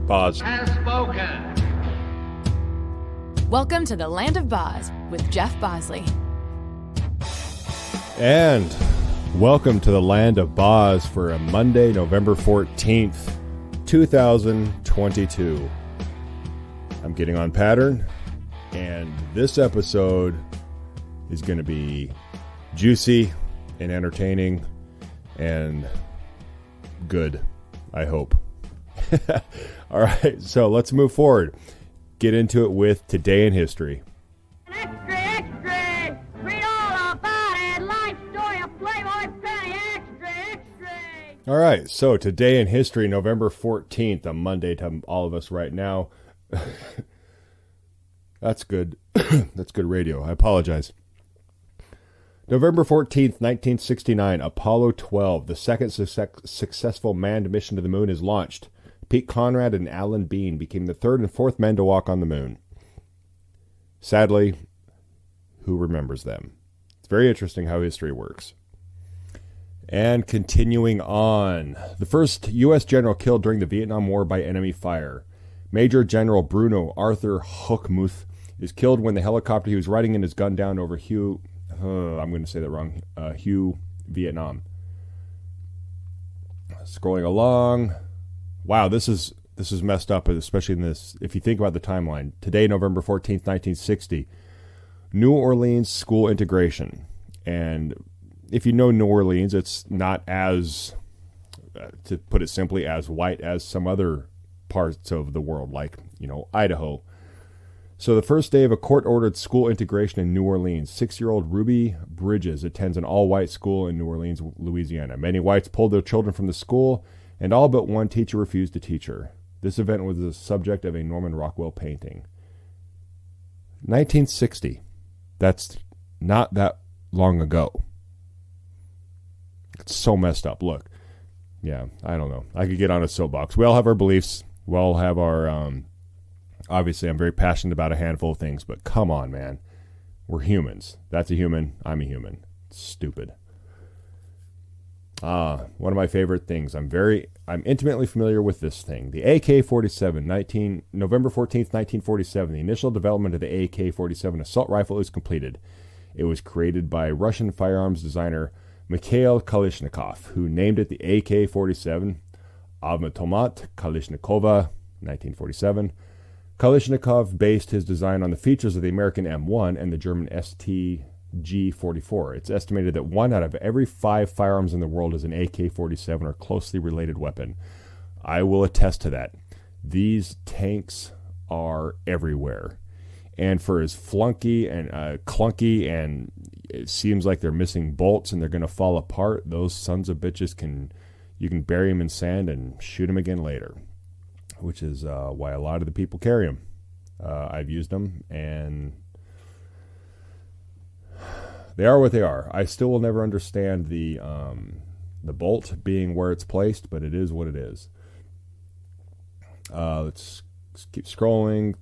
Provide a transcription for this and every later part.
Boz. Has spoken. Welcome to the Land of Boz with Jeff Bosley. And welcome to the Land of Boz for a Monday, November 14th, 2022. I'm getting on pattern, and this episode is going to be juicy and entertaining and good, I hope. All right, so let's move forward. Get into it with Today in History. Extra, extra! Read all about it! Life story of Playboy Penny! Extra, extra! All right, so Today in History, November 14th, a Monday to all of us right now. That's good. That's good radio. I apologize. November 14th, 1969, Apollo 12, the second successful manned mission to the moon, is launched. Pete Conrad and Alan Bean became the third and fourth men to walk on the moon. Sadly, who remembers them? It's very interesting how history works. And continuing on, the first U.S. general killed during the Vietnam War by enemy fire. Major General Bruno Arthur Hochmuth is killed when the helicopter he was riding in is gunned down over Hue, Vietnam. Scrolling along. Wow, this is messed up, especially in this. If you think about the timeline, today, November 14th, 1960, New Orleans school integration. And if you know New Orleans, it's not as, to put it simply, as white as some other parts of the world, like, Idaho. So the first day of a court-ordered school integration in New Orleans, 6-year-old Ruby Bridges attends an all-white school in New Orleans, Louisiana. Many whites pulled their children from the school, and all but one teacher refused to teach her. This event was the subject of a Norman Rockwell painting. 1960. That's not that long ago. It's so messed up. Look. Yeah, I don't know. I could get on a soapbox. We all have our beliefs. We all have our... Obviously, I'm very passionate about a handful of things, but come on, man. We're humans. That's a human. I'm a human. It's stupid. One of my favorite things. I'm intimately familiar with this thing. The AK-47, November 14th, 1947. The initial development of the AK-47 assault rifle is completed. It was created by Russian firearms designer Mikhail Kalashnikov, who named it the AK-47, Avtomat Kalashnikova, 1947. Kalashnikov based his design on the features of the American M1 and the German STG-44. It's estimated that 1 out of every 5 firearms in the world is an AK-47 or closely related weapon. I will attest to that. These tanks are everywhere. And for as clunky and it seems like they're missing bolts and they're going to fall apart, those sons of bitches you can bury them in sand and shoot them again later. Which is why a lot of the people carry them. I've used them, and they are what they are. I still will never understand the bolt being where it's placed, but it is what it is. Let's keep scrolling.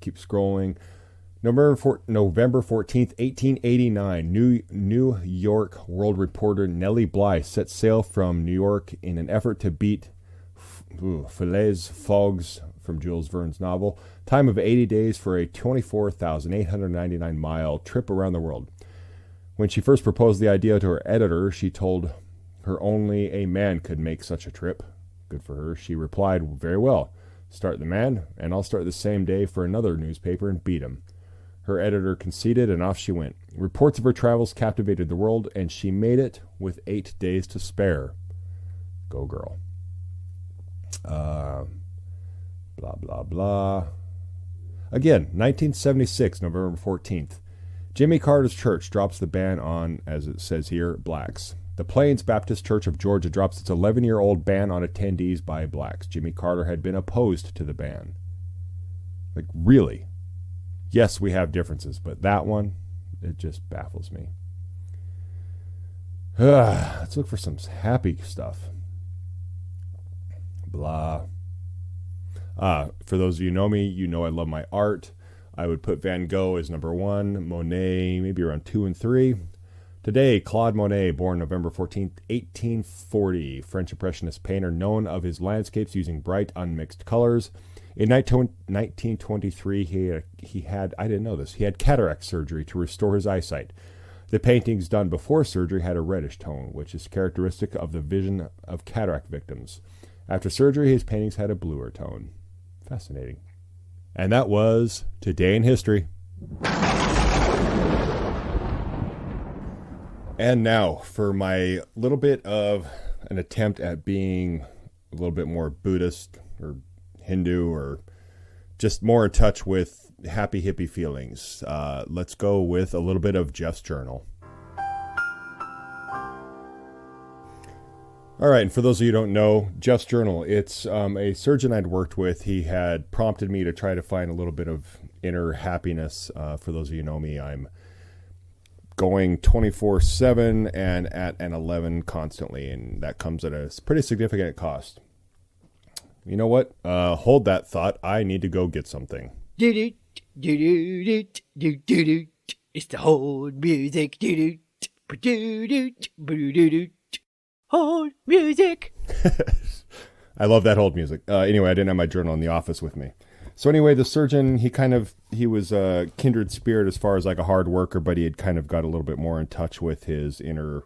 November 14th, 1889, New York World reporter Nellie Bly set sail from New York in an effort to beat Phileas Fogg's, from Jules Verne's novel, time of 80 days for a 24,899-mile trip around the world. When she first proposed the idea to her editor, she told her only a man could make such a trip. Good for her. She replied, "Very well. Start the man, and I'll start the same day for another newspaper and beat him." Her editor conceded, and off she went. Reports of her travels captivated the world, and she made it with 8 days to spare. Go girl. Blah, blah, blah. Again, 1976, November 14th. Jimmy Carter's church drops the ban on, as it says here, blacks. The Plains Baptist Church of Georgia drops its 11-year-old ban on attendees by blacks. Jimmy Carter had been opposed to the ban. Like, really? Yes, we have differences, but that one, it just baffles me. Let's look for some happy stuff. Blah. For those of you who know me, you know I love my art. I would put Van Gogh as number 1, Monet maybe around 2 and 3. Today, Claude Monet, born November 14th, 1840, French Impressionist painter known of his landscapes using bright, unmixed colors. In 1923, he had, I didn't know this, he had cataract surgery to restore his eyesight. The paintings done before surgery had a reddish tone, which is characteristic of the vision of cataract victims. After surgery, his paintings had a bluer tone. Fascinating. And that was Today in History. And now for my little bit of an attempt at being a little bit more Buddhist or Hindu or just more in touch with happy hippie feelings. Let's go with a little bit of Jeff's journal. All right, and for those of you who don't know, Jeff's journal, it's a surgeon I'd worked with. He had prompted me to try to find a little bit of inner happiness. For those of you who know me, I'm going 24/7 and at an 11 constantly, and that comes at a pretty significant cost. You know what? Hold that thought. I need to go get something. It's the hold music. Hold music. I love that hold music. Anyway, I didn't have my journal in the office with me. So anyway, the surgeon, he was a kindred spirit as far as like a hard worker, but he had kind of got a little bit more in touch with his inner,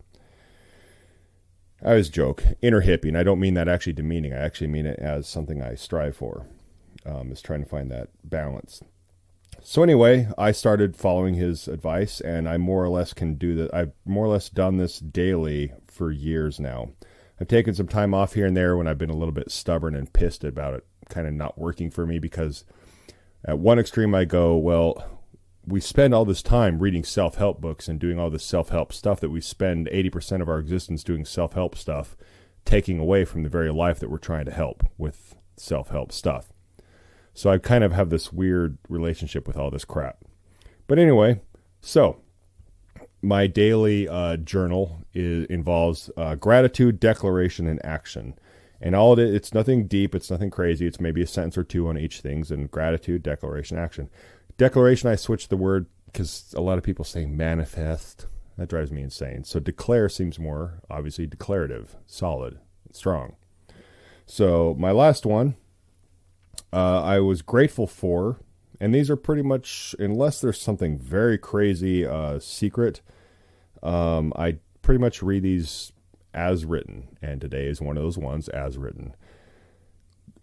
I always joke, inner hippie. And I don't mean that actually demeaning. I actually mean it as something I strive for, is trying to find that balance. So anyway, I started following his advice, and I more or less can do that. I've more or less done this daily for years now. I've taken some time off here and there when I've been a little bit stubborn and pissed about it kind of not working for me, because at one extreme I go, well, we spend all this time reading self-help books and doing all this self-help stuff that we spend 80% of our existence doing self-help stuff, taking away from the very life that we're trying to help with self-help stuff. So I kind of have this weird relationship with all this crap. But anyway, so my daily journal involves gratitude, declaration, and action. And all it's nothing deep, it's nothing crazy. It's maybe a sentence or two on each things, and gratitude, declaration, action. Declaration, I switched the word because a lot of people say manifest. That drives me insane. So declare seems more, obviously, declarative, solid, strong. So my last one, I was grateful for, and these are pretty much, unless there's something very crazy secret, I pretty much read these as written, and today is one of those ones as written.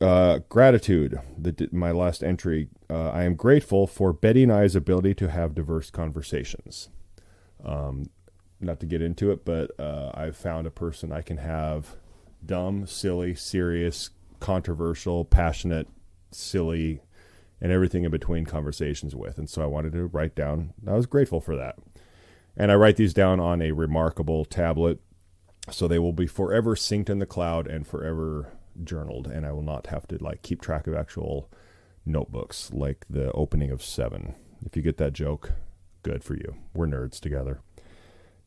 Gratitude, my last entry. I am grateful for Betty and I's ability to have diverse conversations. Not to get into it, but I've found a person I can have dumb, silly, serious, controversial, passionate, silly, and everything in between conversations with. And so I wanted to write down, I was grateful for that. And I write these down on a remarkable tablet, so they will be forever synced in the cloud and forever journaled, and I will not have to keep track of actual notebooks like the opening of 7. If you get that joke, good for you. We're nerds together.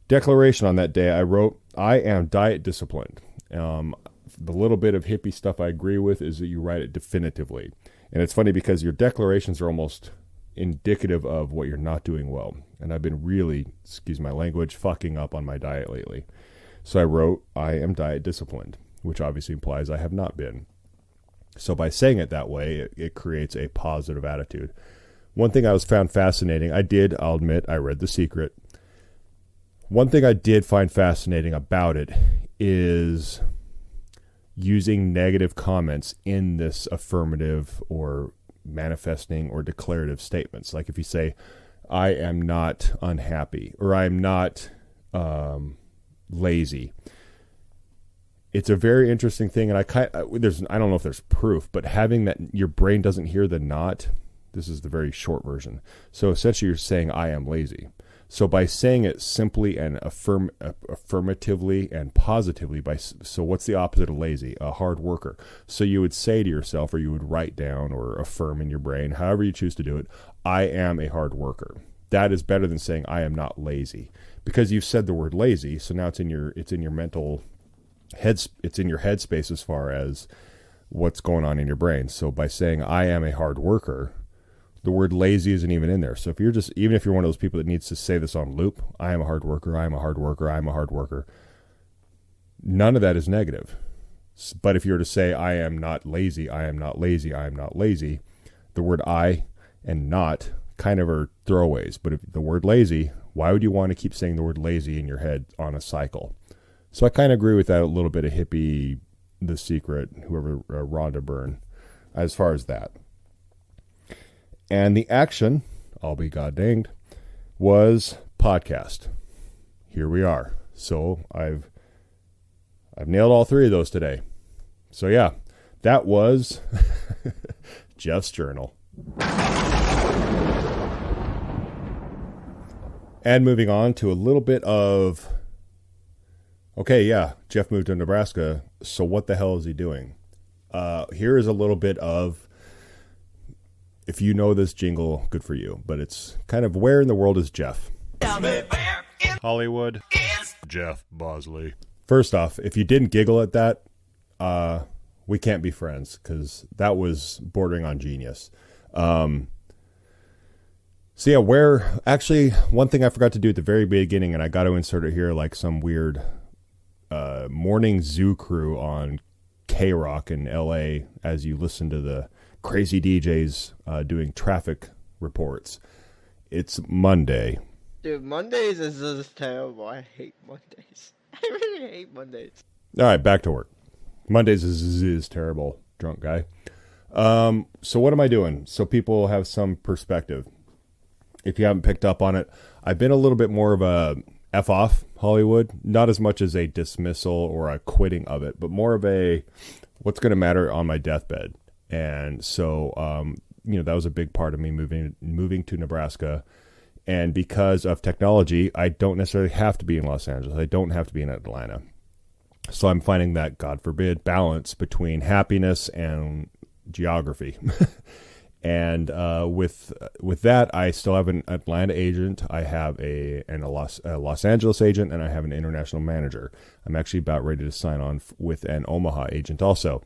Declaration on that day, I wrote, I am diet disciplined. The little bit of hippie stuff I agree with is that you write it definitively. And it's funny because your declarations are almost indicative of what you're not doing well. And I've been really, excuse my language, fucking up on my diet lately. So I wrote, I am diet disciplined, which obviously implies I have not been. So by saying it that way, it creates a positive attitude. One thing I found fascinating, I'll admit, I read The Secret. One thing I did find fascinating about it is using negative comments in this affirmative or manifesting or declarative statements. Like if you say, I am not unhappy, or I am not lazy. It's a very interesting thing, and I don't know if there's proof, but having that your brain doesn't hear the not. This is the very short version. So essentially, you're saying I am lazy. So by saying it simply and affirmatively and positively, so what's the opposite of lazy? A hard worker. So you would say to yourself, or you would write down or affirm in your brain, however you choose to do it, I am a hard worker. That is better than saying I am not lazy, because you've said the word lazy. So now it's in your mental it's in your headspace as far as what's going on in your brain. So by saying I am a hard worker, the word lazy isn't even in there. So if you're even if you're one of those people that needs to say this on loop, I am a hard worker, I am a hard worker, I am a hard worker, none of that is negative. But if you were to say, I am not lazy, I am not lazy, I am not lazy, the word I and not kind of are throwaways. But if the word lazy, why would you want to keep saying the word lazy in your head on a cycle? So I kind of agree with that a little bit of hippie, The Secret, whoever, Rhonda Byrne, as far as that. And the action, I'll be god danged, was podcast. Here we are. So I've nailed all three of those today. So yeah, that was Jeff's journal. And moving on to a little bit of, okay, yeah, Jeff moved to Nebraska. So what the hell is he doing? Here is a little bit of, if you know this jingle, good for you. But it's kind of, where in the world is Jeff? Hollywood. Jeff Bosley. First off, if you didn't giggle at that, we can't be friends, because that was bordering on genius. So yeah, actually, one thing I forgot to do at the very beginning, and I got to insert it here like some weird morning zoo crew on K-Rock in LA as you listen to the crazy DJs doing traffic reports. It's Monday. Dude, Mondays is just terrible. I hate Mondays. I really hate Mondays. All right, back to work. Mondays is terrible, drunk guy. So what am I doing? So people have some perspective. If you haven't picked up on it, I've been a little bit more of a F off Hollywood. Not as much as a dismissal or a quitting of it, but more of a what's going to matter on my deathbed. And so, that was a big part of me moving to Nebraska. And because of technology, I don't necessarily have to be in Los Angeles. I don't have to be in Atlanta. So I'm finding that, God forbid, balance between happiness and geography. And with that, I still have an Atlanta agent. I have a Los Angeles agent, and I have an international manager. I'm actually about ready to sign on with an Omaha agent also.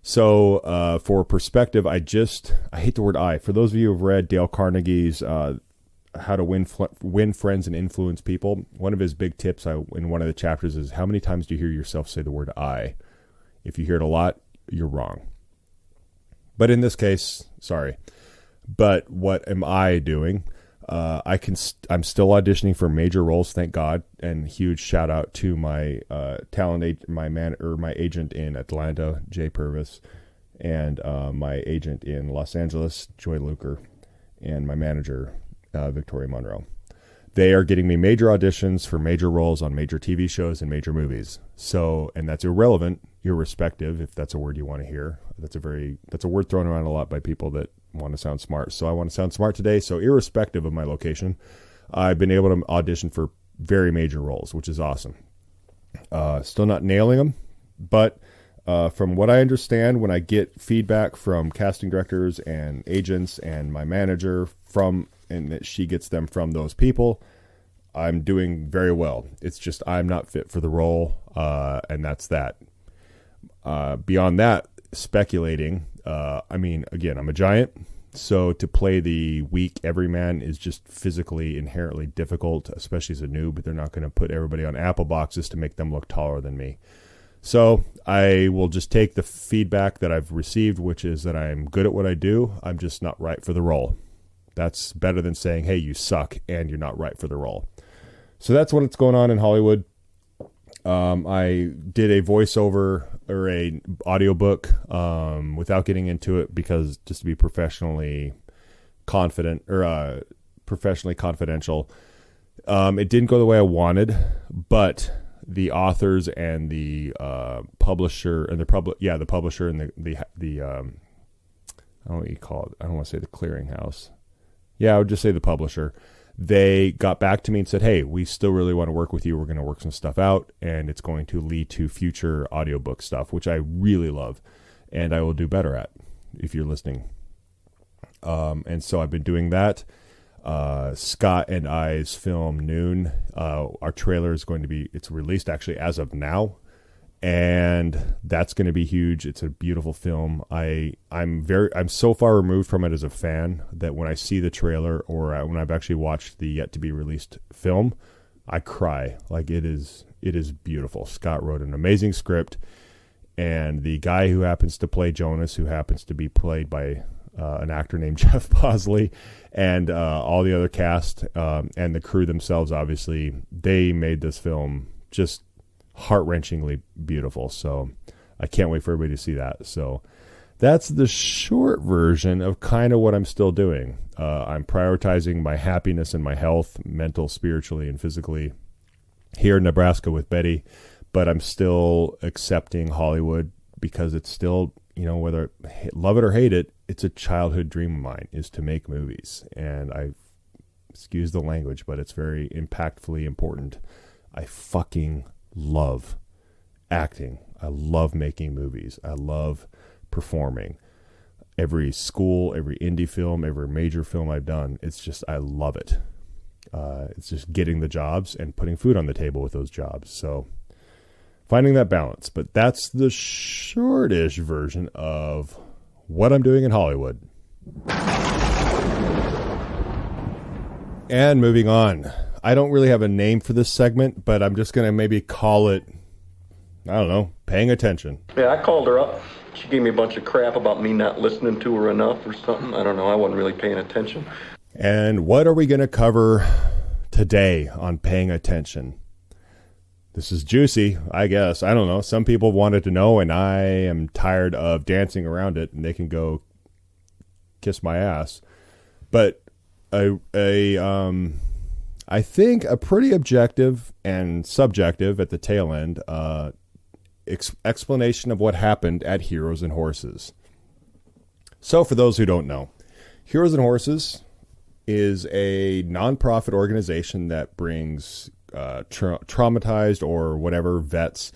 So for perspective, I hate the word I. For those of you who have read Dale Carnegie's How to Win Friends and Influence People, one of his big tips in one of the chapters is, how many times do you hear yourself say the word I? If you hear it a lot, you're wrong. But in this case, sorry. But what am I doing? I'm still auditioning for major roles, thank God, and huge shout out to my my agent in Atlanta, Jay Purvis, and my agent in Los Angeles, Joy Luker, and my manager, Victoria Monroe. They are getting me major auditions for major roles on major TV shows and major movies. So, and that's irrelevant, irrespective, if that's a word you want to hear. That's a word thrown around a lot by people that want to sound smart. So I want to sound smart today. So irrespective of my location, I've been able to audition for very major roles, which is awesome. Still not nailing them, but from what I understand, when I get feedback from casting directors and agents and my manager and that she gets them from those people, I'm doing very well. It's just I'm not fit for the role, and that's that. Beyond that, speculating, again, I'm a giant, so to play the weak everyman is just physically inherently difficult, especially as a noob. They're not going to put everybody on apple boxes to make them look taller than me. So I will just take the feedback that I've received, which is that I'm good at what I do. I'm just not right for the role. That's better than saying, hey, you suck and you're not right for the role. So that's what's going on in Hollywood. I did a voiceover or a audiobook without getting into it, because just to be professionally confident or professionally confidential. It didn't go the way I wanted, but the authors and the publisher and the publisher and the I don't know what you call it. I don't want to say the clearinghouse. Yeah, I would just say the publisher. They got back to me and said, hey, we still really want to work with you. We're going to work some stuff out, and it's going to lead to future audiobook stuff, which I really love, and I will do better at if you're listening. And so I've been doing that. Scott and I's film Noon, our trailer is going to be, it's released actually as of now, and that's going to be huge. It's a beautiful film. I'm so far removed from it as a fan that when I see the trailer or when I've actually watched the yet to be released film, I cry. Like, it is beautiful. Scott wrote an amazing script, And the guy who happens to play Jonas, who happens to be played by an actor named Jeff Bosley, and all the other cast and the crew themselves, obviously, they made this film just heart-wrenchingly beautiful. So I can't wait for everybody to see that. So that's the short version of kind of what I'm still doing. I'm prioritizing my happiness and my health, mental, spiritually, and physically, here in Nebraska with Betty, but I'm still accepting Hollywood because it's still, you know, whether love it or hate it, it's a childhood dream of mine is to make movies. And excuse the language, but it's very impactfully important. I fucking love acting. I love making movies. I love performing. Every school, every indie film, every major film I've done, it's just, I love it. It's just getting the jobs and putting food on the table with those jobs. So finding that balance. But that's the shortish version of what I'm doing in Hollywood. And moving on. I don't really have a name for this segment, but I'm just going to maybe call it, I don't know, paying attention. Yeah, I called her up. She gave me a bunch of crap about me not listening to her enough or something. I don't know. I wasn't really paying attention. And what are we going to cover today on paying attention? This is juicy, I guess. I don't know. Some people wanted to know, and I am tired of dancing around it, and they can go kiss my ass. But I think a pretty objective and subjective at the tail end explanation of what happened at Heroes and Horses. So for those who don't know, Heroes and Horses is a nonprofit organization that brings traumatized or whatever vets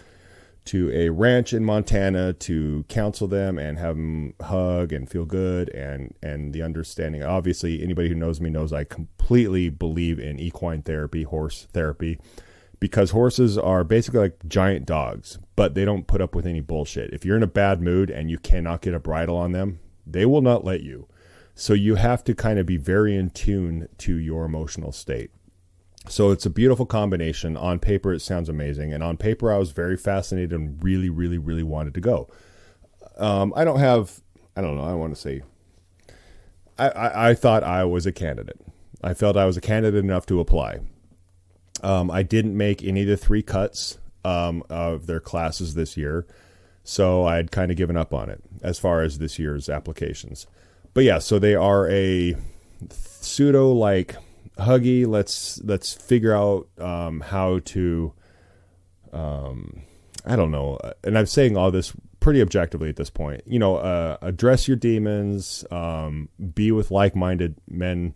to a ranch in Montana to counsel them and have them hug and feel good and the understanding. Obviously, anybody who knows me knows I completely believe in equine therapy, horse therapy, because horses are basically like giant dogs, but they don't put up with any bullshit. If you're in a bad mood and you cannot get a bridle on them, they will not let you. So you have to kind of be very in tune to your emotional state. So it's a beautiful combination. On paper, it sounds amazing. And on paper, I was very fascinated and really, really, really wanted to go. I don't want to say, I thought I was a candidate. I felt I was a candidate enough to apply. I didn't make any of the 3 cuts of their classes this year. So I had kind of given up on it as far as this year's applications. But yeah, so they are a pseudo like huggy. Let's figure out how to, I don't know. And I'm saying all this pretty objectively at this point. You know, address your demons, be with like-minded men,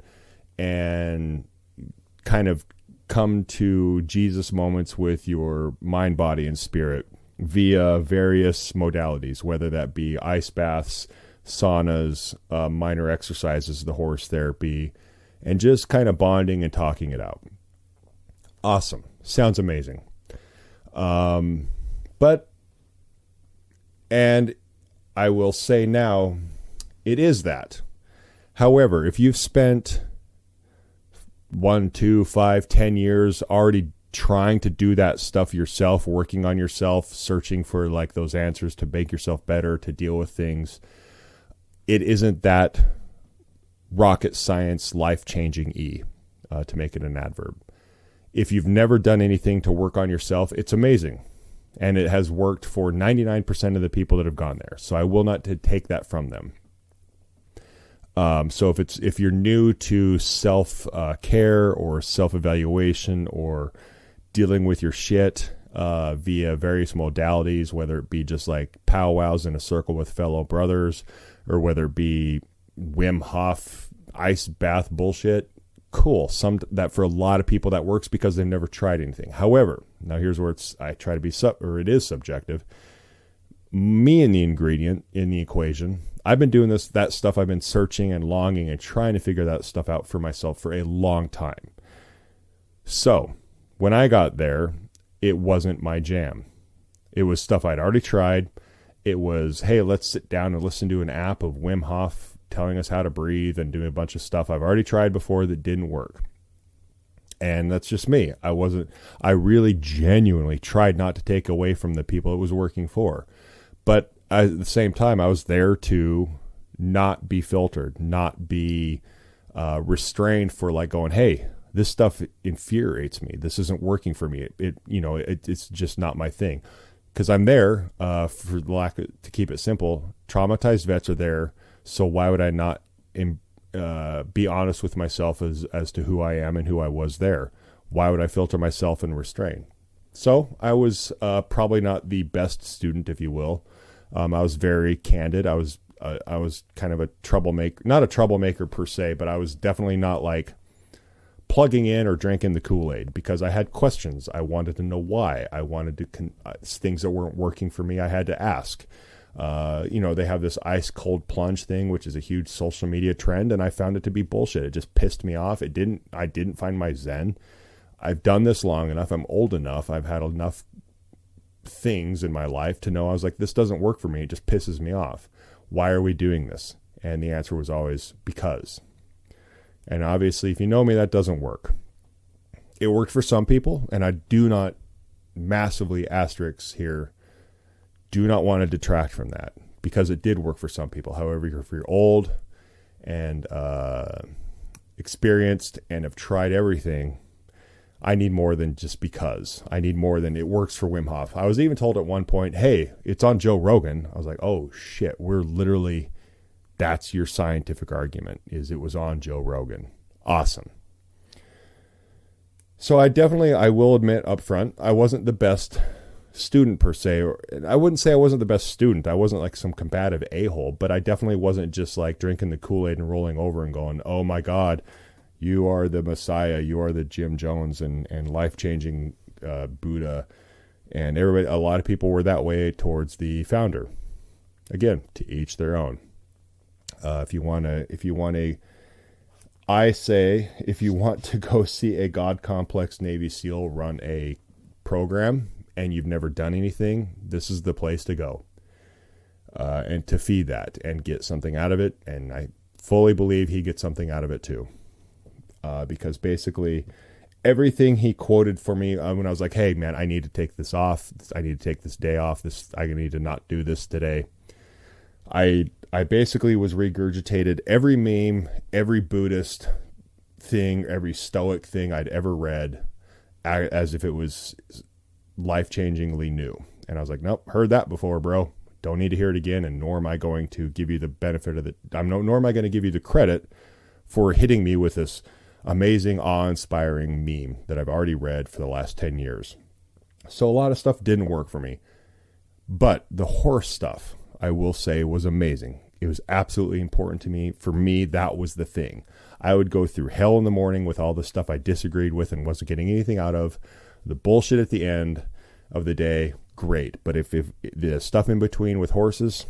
and kind of come to Jesus moments with your mind, body, and spirit via various modalities, whether that be ice baths, saunas, minor exercises, the horse therapy, and just kind of bonding and talking it out. Awesome. Sounds amazing. And I will say now, it is that. However, if you've spent 1, 2, 5, 10 years already trying to do that stuff yourself, working on yourself, searching for like those answers to make yourself better, to deal with things, it isn't that rocket science, life-changing to make it an adverb. If you've never done anything to work on yourself, it's amazing. And it has worked for 99% of the people that have gone there. So I will not take that from them. So if you're new to self-care or self-evaluation or dealing with your shit via various modalities, whether it be just like powwows in a circle with fellow brothers, or whether it be Wim Hof ice bath bullshit, cool. That for a lot of people that works because they've never tried anything. However, now here's where I try to be it is subjective. Me and the ingredient in the equation. I've been doing that stuff. I've been searching and longing and trying to figure that stuff out for myself for a long time. So when I got there, it wasn't my jam. It was stuff I'd already tried. It was, hey, let's sit down and listen to an app of Wim Hof telling us how to breathe and doing a bunch of stuff I've already tried before that didn't work. And that's just me. I really genuinely tried not to take away from the people it was working for. But at the same time, I was there to not be filtered, not be restrained for like going, hey, this stuff infuriates me. This isn't working for me. It's just not my thing. Because I'm there, for the lack of, to keep it simple, traumatized vets are there. So why would I not be honest with myself as to who I am and who I was there? Why would I filter myself and restrain? So I was probably not the best student, if you will. I was very candid. I was kind of a troublemaker, not a troublemaker per se, but I was definitely not like plugging in or drinking the Kool-Aid, because I had questions. I wanted to know why. I wanted to things that weren't working for me. I had to ask. They have this ice cold plunge thing, which is a huge social media trend, and I found it to be bullshit. It just pissed me off. I didn't find my zen. I've done this long enough. I'm old enough. I've had enough things in my life to know I was like, this doesn't work for me. It just pisses me off. Why are we doing this? And the answer was always because. And obviously, if you know me, that doesn't work. It worked for some people, and I do not, massively asterisks here, do not want to detract from that, because it did work for some people. However, if you're old and experienced and have tried everything, I need more than just because. I need more than it works for Wim Hof. I was even told at one point, hey, it's on Joe Rogan. I was like, oh shit, that's your scientific argument, is it was on Joe Rogan. Awesome. So I will admit up front, I wasn't the best student per se. I wouldn't say I wasn't the best student. I wasn't like some combative a-hole, but I definitely wasn't just like drinking the Kool-Aid and rolling over and going, oh my God, you are the Messiah. You are the Jim Jones and life-changing Buddha. And a lot of people were that way towards the founder. Again, to each their own. If you want to go see a God complex Navy SEAL run a program and you've never done anything, this is the place to go. And to feed that and get something out of it. And I fully believe he gets something out of it too. Because basically everything he quoted for me when I was like, hey man, I need to take this off. I need to take this day off. I need to not do this today. I basically was regurgitated every meme, every Buddhist thing, every Stoic thing I'd ever read as if it was life-changingly new. And I was like, nope, heard that before, bro. Don't need to hear it again. And nor am I going to give you the benefit of nor am I going to give you the credit for hitting me with this amazing, awe-inspiring meme that I've already read for the last 10 years. So a lot of stuff didn't work for me. But the horse stuff, I will say, was amazing. It was absolutely important to me. For me, that was the thing. I would go through hell in the morning with all the stuff I disagreed with and wasn't getting anything out of. The bullshit at the end of the day, great. But if the stuff in between with horses,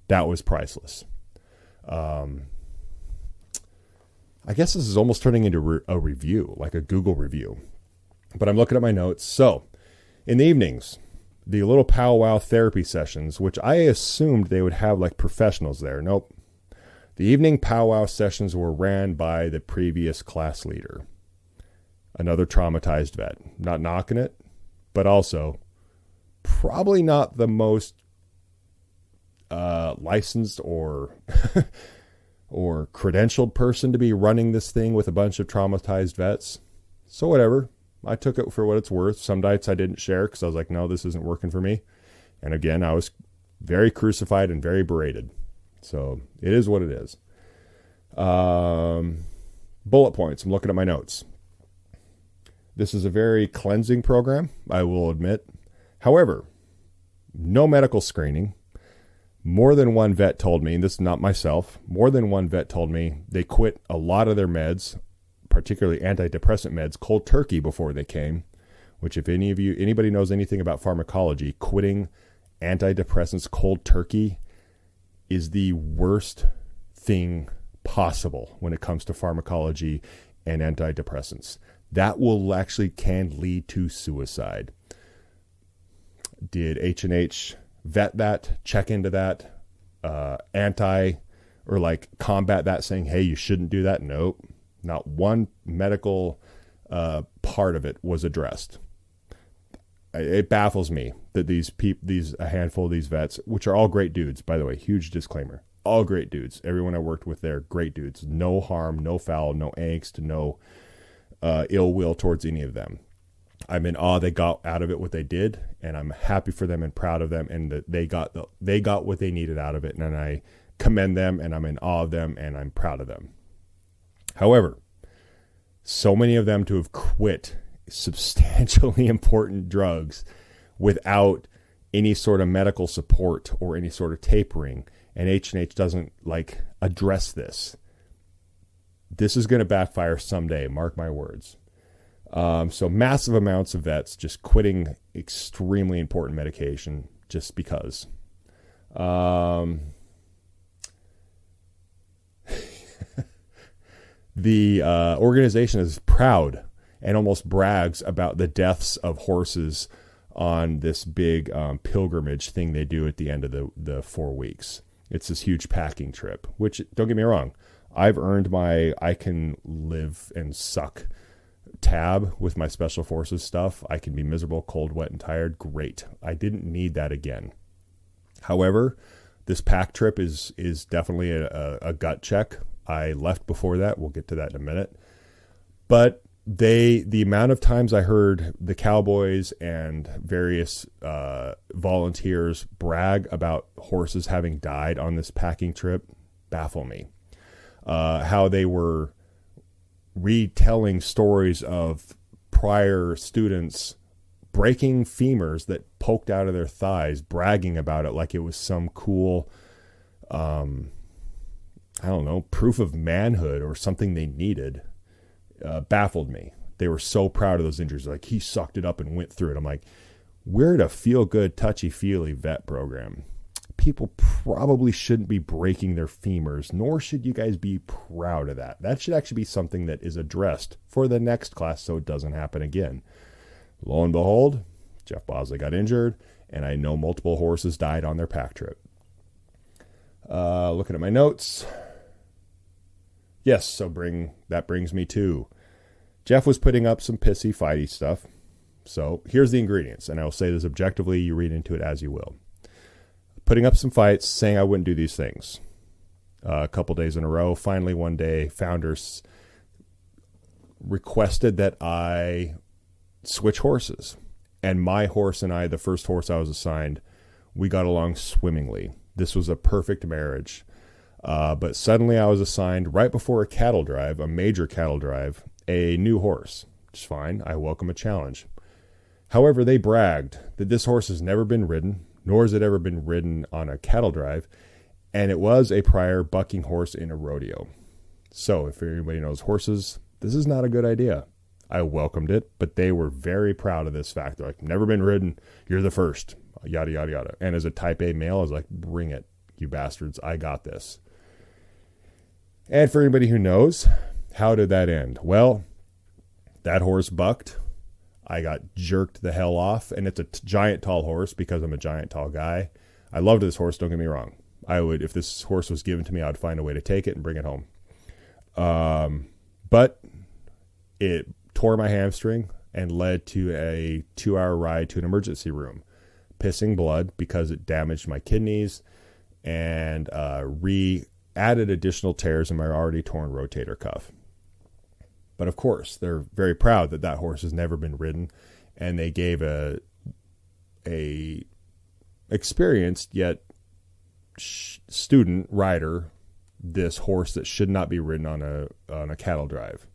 that was priceless. I guess this is almost turning into a review, like a Google review. But I'm looking at my notes. So, in the evenings, the little powwow therapy sessions, which I assumed they would have like professionals there. Nope. The evening powwow sessions were ran by the previous class leader. Another traumatized vet. Not knocking it, but also probably not the most licensed or or credentialed person to be running this thing with a bunch of traumatized vets. So whatever. I took it for what it's worth. Some nights I didn't share because I was like, no, this isn't working for me. And again, I was very crucified and very berated. So it is what it is. Bullet points. I'm looking at my notes. This is a very cleansing program, I will admit. However, no medical screening. More than one vet told me, and this is not myself, more than one vet told me they quit a lot of their meds, particularly antidepressant meds, cold turkey before they came, which if anybody knows anything about pharmacology, quitting antidepressants cold turkey is the worst thing possible when it comes to pharmacology and antidepressants. That can lead to suicide. Did H&H vet that, check into that, combat that, saying, hey, you shouldn't do that? Nope. Not one medical part of it was addressed. it baffles me that a handful of these vets, which are all great dudes, by the way, huge disclaimer, all great dudes. Everyone I worked with there, great dudes. No harm, no foul, no angst, no ill will towards any of them. I'm in awe they got out of it what they did, and I'm happy for them and proud of them, and that they got what they needed out of it, and I commend them, and I'm in awe of them, and I'm proud of them. However, so many of them to have quit substantially important drugs without any sort of medical support or any sort of tapering, and H&H doesn't address this. This is going to backfire someday, mark my words. So massive amounts of vets just quitting extremely important medication just because. The organization is proud and almost brags about the deaths of horses on this big pilgrimage thing they do at the end of the 4 weeks. It's this huge packing trip, which, don't get me wrong, I've earned my I can live and suck tab with my special forces stuff. I can be miserable, cold, wet, and tired. Great. I didn't need that again. However, this pack trip is definitely a gut check. I left before that. We'll get to that in a minute. But the amount of times I heard the cowboys and various volunteers brag about horses having died on this packing trip baffle me. How they were retelling stories of prior students breaking femurs that poked out of their thighs, bragging about it like it was some cool, proof of manhood or something they needed. Baffled me. They were so proud of those injuries. Like, he sucked it up and went through it. I'm like, we're at a feel-good, touchy-feely vet program. People probably shouldn't be breaking their femurs, nor should you guys be proud of that. That should actually be something that is addressed for the next class so it doesn't happen again. Lo and behold, Jeff Bosley got injured, and I know multiple horses died on their pack trip. Looking at my notes. Yes, so that brings me to Jeff was putting up some pissy, fighty stuff. So here's the ingredients, and I will say this objectively. You read into it as you will. Putting up some fights, saying I wouldn't do these things. A couple days in a row. Finally, one day, founders requested that I switch horses. And my horse and I, the first horse I was assigned, we got along swimmingly. This was a perfect marriage. But suddenly I was assigned, right before a cattle drive, a major cattle drive, a new horse. Which is fine. I welcome a challenge. However, they bragged that this horse has never been ridden, nor has it ever been ridden on a cattle drive, and it was a prior bucking horse in a rodeo. So if anybody knows horses, this is not a good idea. I welcomed it, but they were very proud of this fact. They're like, never been ridden, you're the first, yada, yada, yada. And as a type A male, I was like, bring it, you bastards, I got this. And for anybody who knows, how did that end? Well, that horse bucked. I got jerked the hell off, and it's a giant tall horse because I'm a giant tall guy. I loved this horse, don't get me wrong. I would, if this horse was given to me, I would find a way to take it and bring it home. But it tore my hamstring and led to a 2-hour ride to an emergency room, pissing blood because it damaged my kidneys and added additional tears in my already torn rotator cuff. But of course, they're very proud that that horse has never been ridden, and they gave a experienced yet student rider this horse that should not be ridden on a cattle drive.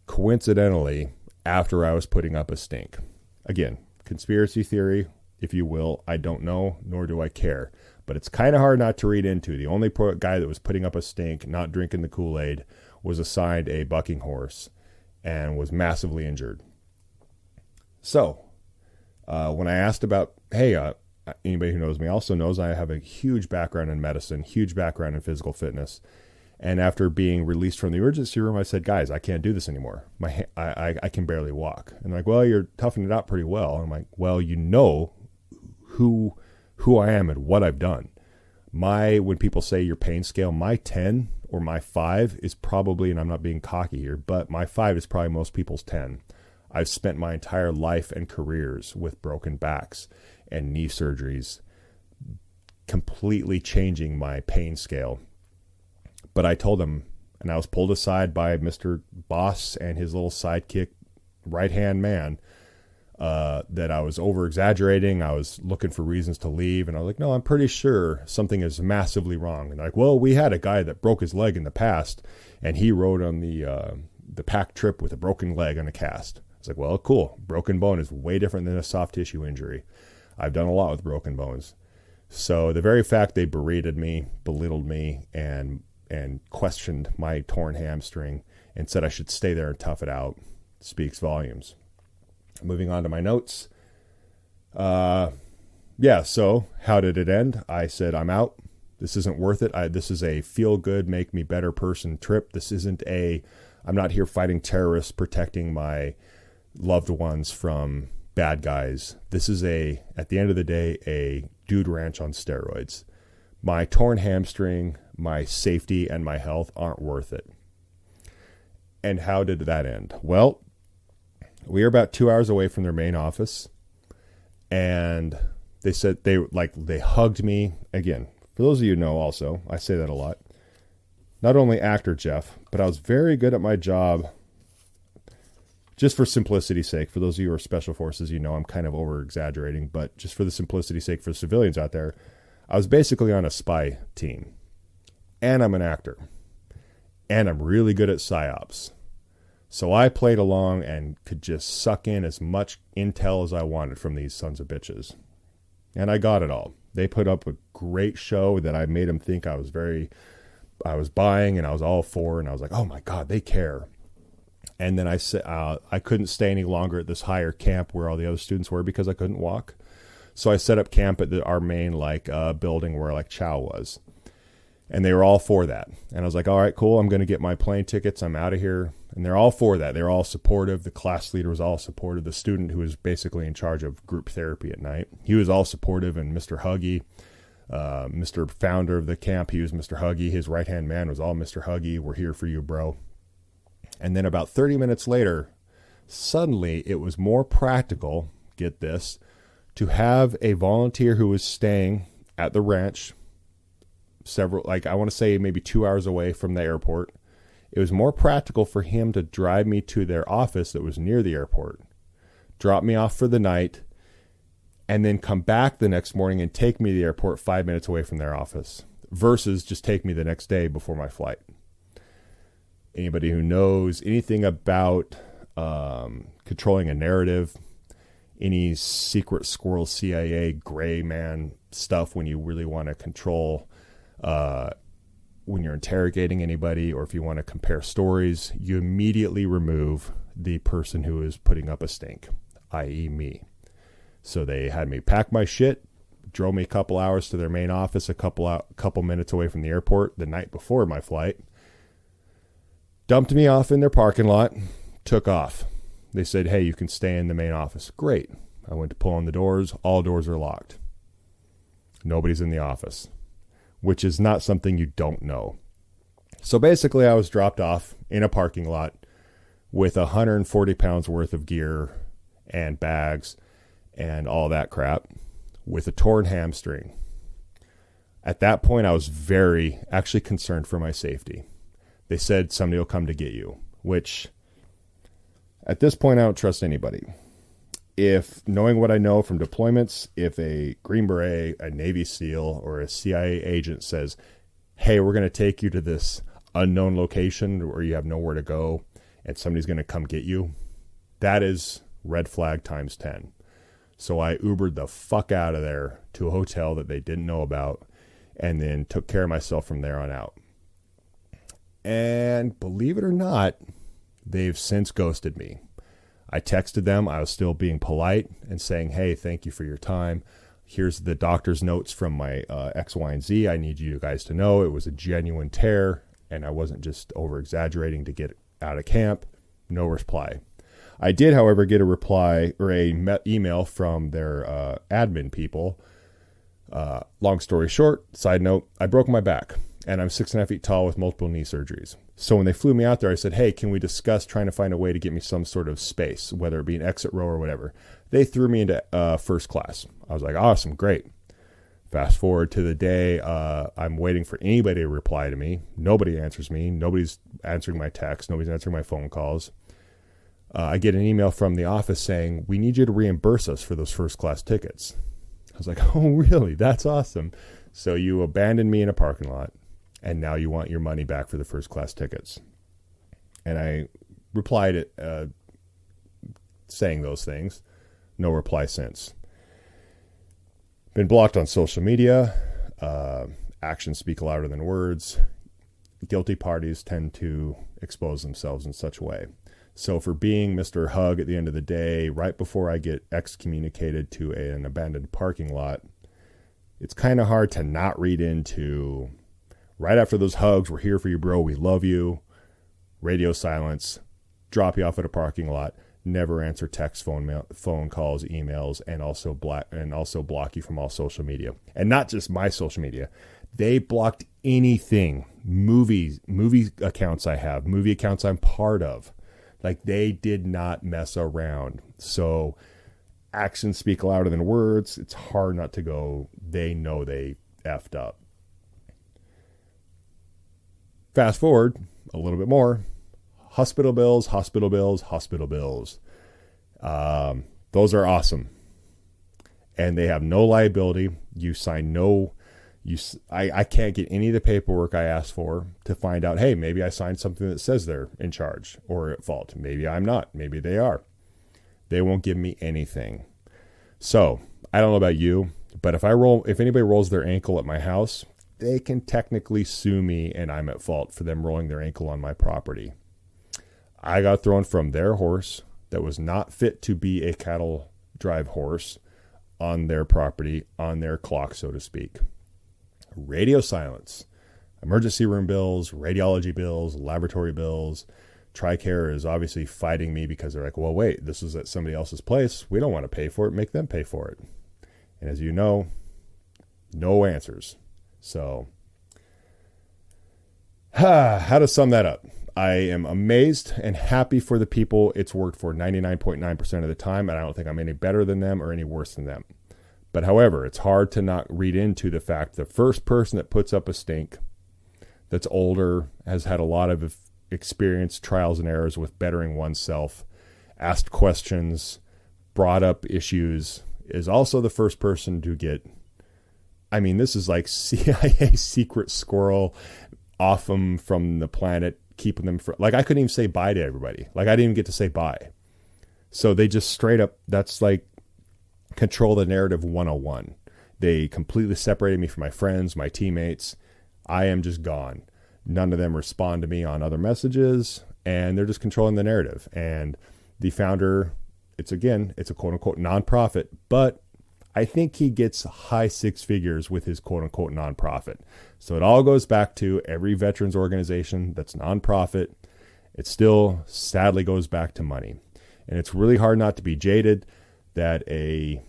Coincidentally, after I was putting up a stink. Again, conspiracy theory, if you will. I don't know, nor do I care. But it's kind of hard not to read into. The only guy that was putting up a stink, not drinking the Kool-Aid, was assigned a bucking horse and was massively injured. So, when I asked about, hey, anybody who knows me also knows I have a huge background in medicine, huge background in physical fitness. And after being released from the emergency room, I said, guys, I can't do this anymore. I can barely walk. And they're like, well, you're toughing it out pretty well. And I'm like, well, you know who I am and what I've done. When people say your pain scale, my 10 or my 5 is probably, and I'm not being cocky here, but my 5 is probably most people's 10. I've spent my entire life and careers with broken backs and knee surgeries, completely changing my pain scale. But I told him, and I was pulled aside by Mr. Boss and his little sidekick, right-hand man, that I was over-exaggerating. I was looking for reasons to leave. And I was like, no, I'm pretty sure something is massively wrong. And they're like, well, we had a guy that broke his leg in the past, and he rode on the pack trip with a broken leg on a cast. I was like, well, cool. Broken bone is way different than a soft tissue injury. I've done a lot with broken bones. So the very fact they berated me, belittled me, and questioned my torn hamstring and said I should stay there and tough it out speaks volumes. Moving on to my notes. So how did it end? I said, I'm out. This isn't worth it. This is a feel good, make me better person trip. This isn't I'm not here fighting terrorists, protecting my loved ones from bad guys. This is at the end of the day, a dude ranch on steroids. My torn hamstring, my safety, and my health aren't worth it. And how did that end? Well, we are about 2 hours away from their main office, and they said they hugged me. Again, for those of you who know also, I say that a lot. Not only actor Jeff, but I was very good at my job. Just for simplicity's sake, for those of you who are special forces, I'm kind of over-exaggerating, but just for the simplicity's sake for civilians out there, I was basically on a spy team, and I'm an actor, and I'm really good at psyops. So I played along and could just suck in as much intel as I wanted from these sons of bitches. And I got it all. They put up a great show that I made them think I was buying, and I was all for, and I was like, oh my God, they care. And then I said, I couldn't stay any longer at this higher camp where all the other students were because I couldn't walk. So I set up camp at our main building where Chow was. And they were all for that. And I was like, all right, cool. I'm going to get my plane tickets. I'm out of here. And they're all for that. They're all supportive. The class leader was all supportive. The student who was basically in charge of group therapy at night, he was all supportive. And Mr. Huggy, Mr. Founder of the camp, he was Mr. Huggy. His right-hand man was all Mr. Huggy. We're here for you, bro. And then about 30 minutes later, suddenly it was more practical, get this, to have a volunteer who was staying at the ranch I want to say maybe 2 hours away from the airport. It was more practical for him to drive me to their office that was near the airport, drop me off for the night, and then come back the next morning and take me to the airport 5 minutes away from their office versus just take me the next day before my flight. Anybody who knows anything about controlling a narrative, any secret squirrel CIA gray man stuff when you really want to control when you're interrogating anybody, or if you want to compare stories, you immediately remove the person who is putting up a stink, i.e. me. So they had me pack my shit, drove me a couple hours to their main office, a couple minutes away from the airport the night before my flight, dumped me off in their parking lot, took off. They said, hey, you can stay in the main office. Great. I went to pull on the doors. All doors are locked. Nobody's in the office, which is not something you don't know. So basically I was dropped off in a parking lot with 140 pounds worth of gear and bags and all that crap with a torn hamstring. At that point, I was very actually concerned for my safety. They said somebody will come to get you, which at this point, I don't trust anybody. If knowing what I know from deployments, if a Green Beret, a Navy SEAL, or a CIA agent says, hey, we're going to take you to this unknown location where you have nowhere to go and somebody's going to come get you, that is red flag times 10. So I Ubered the fuck out of there to a hotel that they didn't know about and then took care of myself from there on out. And believe it or not, they've since ghosted me. I texted them. I was still being polite and saying, hey, thank you for your time. Here's the doctor's notes from my X, Y, and Z. I need you guys to know it was a genuine tear and I wasn't just over-exaggerating to get out of camp. No reply. I did, however, get a reply or email from their admin people. Long story short, side note, I broke my back. and I'm 6.5 feet tall with multiple knee surgeries. So when they flew me out there, I said, hey, can we discuss trying to find a way to get me some sort of space, whether it be an exit row or whatever. They threw me into first class. I was like, awesome, great. Fast forward to the day I'm waiting for anybody to reply to me. Nobody answers me. Nobody's answering my texts. Nobody's answering my phone calls. I get an email from the office saying, we need you to reimburse us for those first class tickets. I was like, oh, really? That's awesome. So you abandoned me in a parking lot, and now you want your money back for the first class tickets. And I replied saying those things. No reply since. Been blocked on social media. Actions speak louder than words. Guilty parties tend to expose themselves in such a way. So for being Mr. Hug at the end of the day, right before I get excommunicated to an abandoned parking lot, it's kind of hard to not read into, right after those hugs, we're here for you, bro, we love you, radio silence, drop you off at a parking lot, never answer text, phone calls, emails, and also block you from all social media. And not just my social media. They blocked anything, movie accounts I have, movie accounts I'm part of. Like, they did not mess around. So actions speak louder than words. It's hard not to go, they know they effed up. Fast forward a little bit more. Hospital bills. Those are awesome. And they have no liability. You sign no... I can't get any of the paperwork I asked for to find out, hey, maybe I signed something that says they're in charge or at fault. Maybe I'm not. Maybe they are. They won't give me anything. So I don't know about you, but if anybody rolls their ankle at my house, they can technically sue me and I'm at fault for them rolling their ankle on my property. I got thrown from their horse that was not fit to be a cattle drive horse on their property, on their clock, so to speak. Radio silence, emergency room bills, radiology bills, laboratory bills. TRICARE is obviously fighting me because they're like, well, wait, this is at somebody else's place. We don't want to pay for it. Make them pay for it. And as you know, no answers. So how to sum that up? I am amazed and happy for the people it's worked for 99.9% of the time. And I don't think I'm any better than them or any worse than them. But however, it's hard to not read into the fact the first person that puts up a stink that's older, has had a lot of experience, trials and errors with bettering oneself, asked questions, brought up issues, is also the first person to get, I mean, this is like CIA secret squirrel off them from the planet, keeping them like I couldn't even say bye to everybody. Like I didn't even get to say bye. So they just straight up, that's like, control the narrative 101. They completely separated me from my friends, my teammates. I am just gone. None of them respond to me on other messages, and they're just controlling the narrative. And the founder, it's a quote unquote nonprofit, but I think he gets high six figures with his quote unquote nonprofit. So it all goes back to every veterans organization that's nonprofit. It still sadly goes back to money. And it's really hard not to be jaded that a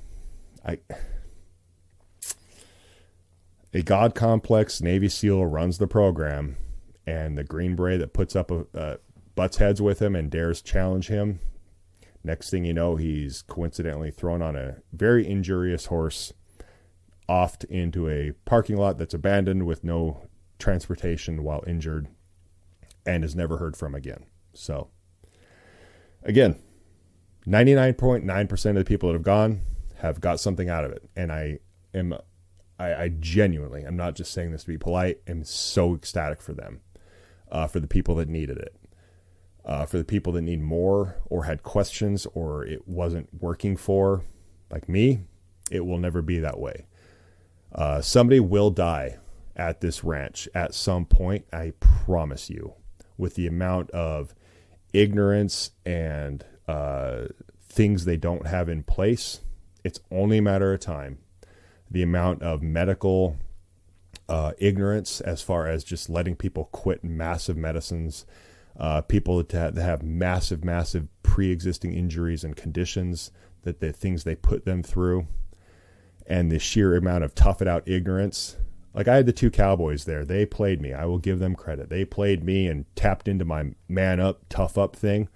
God complex Navy SEAL runs the program, and the Green Beret that puts up butts heads with him and dares challenge him. Next thing you know, he's coincidentally thrown on a very injurious horse, offed into a parking lot that's abandoned with no transportation while injured, and is never heard from again. So, again, 99.9% of the people that have gone have got something out of it. And I genuinely, I'm not just saying this to be polite, am so ecstatic for them, for the people that needed it, for the people that need more or had questions or it wasn't working for, like me, it will never be that way. Somebody will die at this ranch at some point, I promise you, with the amount of ignorance and things they don't have in place. It's only a matter of time. The amount of medical ignorance as far as just letting people quit massive medicines, people that have massive pre-existing injuries and conditions, that the things they put them through, and the sheer amount of tough it out ignorance. Like I had the two Cowboys there. They played me. I will give them credit. They played me and tapped into my man up, tough up thing.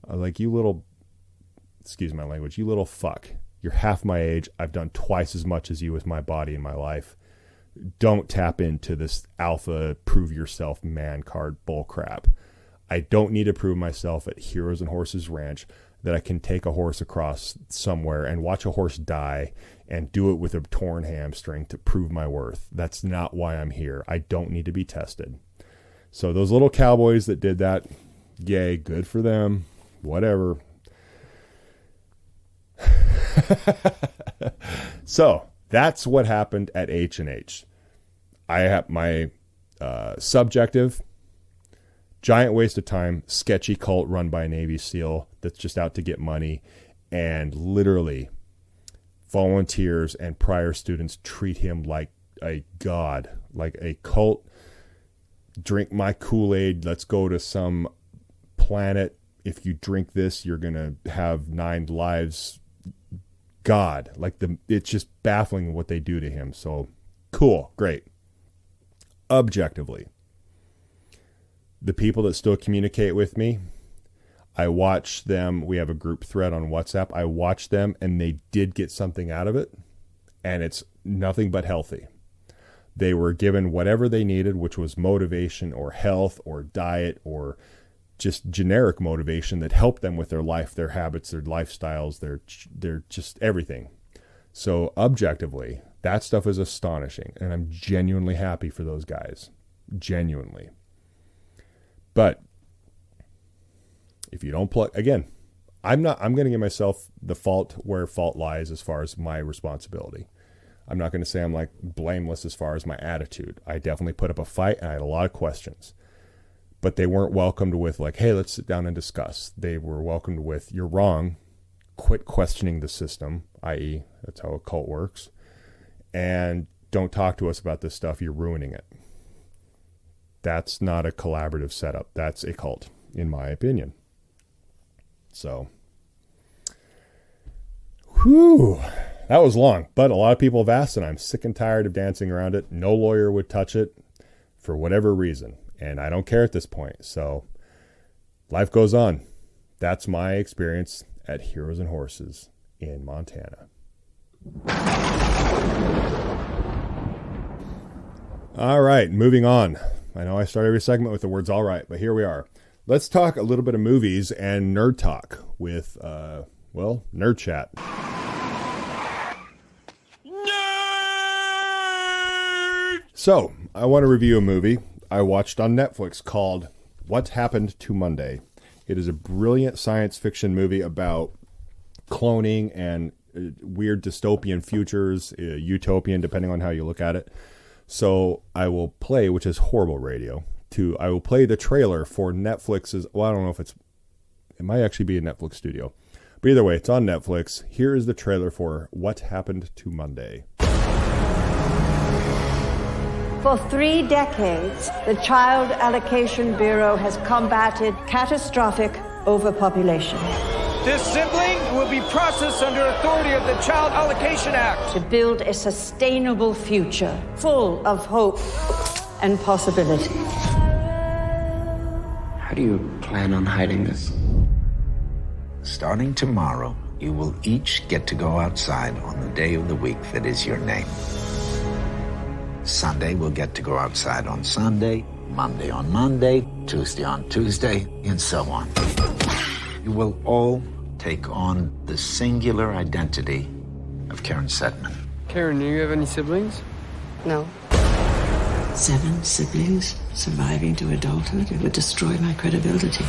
I was like, you little, excuse my language, you little fuck. You're half my age. I've done twice as much as you with my body in my life. Don't tap into this alpha prove yourself man card bull crap. I don't need to prove myself at Heroes and Horses Ranch that I can take a horse across somewhere and watch a horse die and do it with a torn hamstring to prove my worth. That's not why I'm here. I don't need to be tested. So those little Cowboys that did that, yay, good for them. Whatever. So that's what happened at H&H. I have my subjective, giant waste of time, sketchy cult run by a Navy SEAL that's just out to get money, and literally volunteers and prior students treat him like a god, like a cult. Drink my Kool-Aid. Let's go to some planet. If you drink this, you're going to have 9 lives. God, it's just baffling what they do to him. So cool. Great. Objectively, the people that still communicate with me, I watch them. We have a group thread on WhatsApp. I watch them and they did get something out of it, and it's nothing but healthy. They were given whatever they needed, which was motivation or health or diet or just generic motivation that helped them with their life, their habits, their lifestyles, their just everything. So objectively, that stuff is astonishing, and I'm genuinely happy for those guys. Genuinely. But if you don't plug, again, I'm going to give myself the fault where fault lies as far as my responsibility. I'm not going to say I'm like blameless as far as my attitude. I definitely put up a fight and I had a lot of questions. But they weren't welcomed with like, hey, let's sit down and discuss. They were welcomed with, you're wrong. Quit questioning the system, i.e. that's how a cult works. And don't talk to us about this stuff. You're ruining it. That's not a collaborative setup. That's a cult, in my opinion. So, whew, that was long. But a lot of people have asked, and I'm sick and tired of dancing around it. No lawyer would touch it for whatever reason. And I don't care at this point. So life goes on. That's my experience at Heroes and Horses in Montana. All right, moving on. I know I start every segment with the words all right, but here we are. Let's talk a little bit of movies and nerd talk with, Nerd Chat. Nerd! So, I want to review a movie I watched on Netflix called What Happened to Monday. It is a brilliant science fiction movie about cloning and weird dystopian futures, utopian, depending on how you look at it. So I will play, which is horrible radio, I will play the trailer for Netflix's, I don't know if it might actually be a Netflix studio. But either way, it's on Netflix. Here is the trailer for What Happened to Monday. For 3 decades, the Child Allocation Bureau has combated catastrophic overpopulation. This sibling will be processed under authority of the Child Allocation Act. To build a sustainable future full of hope and possibility. How do you plan on hiding this? Starting tomorrow, you will each get to go outside on the day of the week that is your name. Sunday will get to go outside on Sunday, Monday on Monday, Tuesday on Tuesday, and so on. You will all take on the singular identity of Karen Setman. Karen, do you have any siblings? No. 7 siblings surviving to adulthood. It would destroy my credibility.